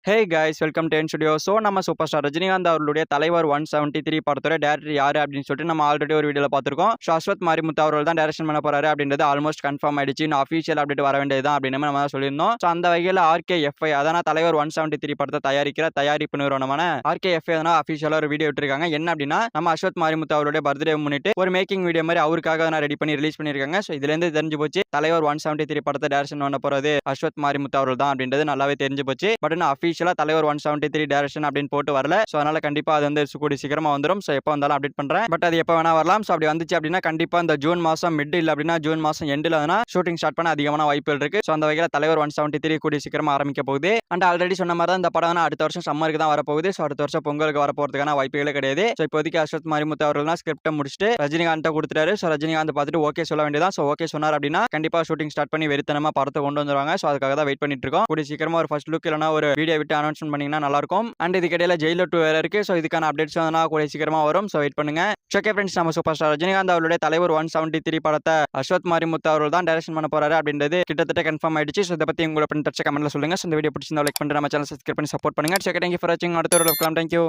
Hey guys welcome to N studio. So நம்ம super star Rajinikanth அவர்களுடைய தலைவர் 173 படத்தோட டேரக்டர் யாரு அப்படின்னு சொல்லிட்டு நம்ம ஆல்ரெடி ஒரு வீடியோவில் பார்த்துருக்கோம். ஸோ அஸ்வத் மாரிமுத்து அவர்கள் தான் டேரக்ஷன் பண்ண போறாரு அப்படின்றது ஆல்மோஸ்ட் கன்ஃபார்ம் ஆயிடுச்சு. இன்னும் அஃபீஷியல் அப்டேட் வர வேண்டியது தான் அப்படின்னு நம்ம சொல்லியிருந்தோம். ஸோ அந்த வகையில் RKFI அதான தலைவர் 173 படத்தை தயாரிக்கிற தயாரிப்பு நிறுவனமான RKFI அதனால் அஃபீஷியலாக ஒரு வீடியோ விட்டுருக்காங்க. என்ன அப்படின்னா நம்ம அஸ்வத் மாரிமுத்து அவருடைய பர்த்டே முன்னிட்டு ஒரு மேக்கிங் வீடியோ மாதிரி அவருக்காக நான் ரெடி பண்ணி ரிலீஸ் பண்ணியிருக்காங்க. ஸோ இதுலேருந்து தெரிஞ்சு போச்சு தலைவர் 173 படத்தை டேரக்ஷன் பண்ண போறது அஸ்வத் மாரிமுத்து அவர்கள் தான் அப்படின்றது நல்லாவே தெரிஞ்சு போச்சு. பட் இன்னும் அஃபீஷியலாக தலைவர் 173 டைரக்ஷன் அப்படின்னு போட்டு வரல. சோ அதனால கண்டிப்பா அது வந்து கூடி சீக்கிரமா வந்துரும். சோ எப்போ வந்தாலும் அப்டேட் பண்றேன். பட் அது எப்போ வேணா வரலாம். சோ அப்படி வந்துச்சு அப்படின்னா கண்டிப்பா இந்த ஜூன் மாசம் மிட் இல்ல அப்படின்னா ஜூன் மாசம் எண்டில் ஷூட்டிங் ஸ்டார்ட் பண்ண அதிகமான வாய்ப்புகள் இருக்கு. சோ அந்த வகையில் தலைவர் 173 கூடி சீக்கிரமா ஆரம்பிக்க போகுது. அண்ட் ஆல்ரெடி சொன்ன மாதிரி தான் இந்த படம் அடுத்த வருஷம் சம்மருக்கு தான் வரப்போகுது. சோ அடுத்த வருஷம் பொங்கலுக்கு வரப்போறதுக்கான வாய்ப்புகளே கிடையாது. சோ இப்போதைக்கு அஸ்வத் மாரிமுத்து அவர்கள் தான் ஸ்கிரிப்டை முடிச்சுட்டு ரஜினிகாந்த் கொடுத்துட்டாரு. சோ ரஜினிகாந்த் பார்த்துட்டு ஓகே சொல்ல வேண்டியதான். சோ ஓகே சொன்னார் அப்படின்னா கண்டிப்பா ஷூட்டிங் ஸ்டார்ட் பண்ணி வெறித்தனமா படத்தை கொண்டு வந்துருவாங்க. சோ அதுக்காக தான் வெயிட் பண்ணிட்டு இருக்கோம். கூடி சீக்கிரமா ஒரு ஃபர்ஸ்ட் லுக் இல்லைனா ஒரு வீடியோ விட்டு அனௌன்ஸ்மெண்ட் பண்ணீங்கன்னா நல்லா இருக்கும். அண்ட் இதுக்கிடையில ஜெயிலர் 2 வேற இருக்கு. ஸோ இதுக்கான அப்டேட்ஸ் வந்து கூட சீக்கிரமா வரும். ஸோ வெயிட் பண்ணுங்க. ஓகே ஃப்ரெண்ட்ஸ், நம்ம சூப்பர் ஸ்டார் ரஜினிகாந்த் அவருடைய தலைவர் 173 படத்தை அஸ்வத் மாரிமுத்து அவர்கள் தான் டைரக்ஷன் பண்ண போறாரு அப்படின்றது கிட்டத்தட்ட கன்ஃபார்ம் ஆயிடுச்சு. ஸோ இதை பத்தி உங்களோட கமெண்ட்ல சொல்லுங்க. ஸோ இந்த வீடியோ பிடிச்சிருந்தா லைக் பண்ணுங்க, நம்ம சேனல் சப்ஸ்கிரைப் பண்ணி சப்போர்ட் பண்ணுங்க. தேங்க்யூ ஃபார் வாட்சிங். அடுத்த ஒரு தேங்க்யூ.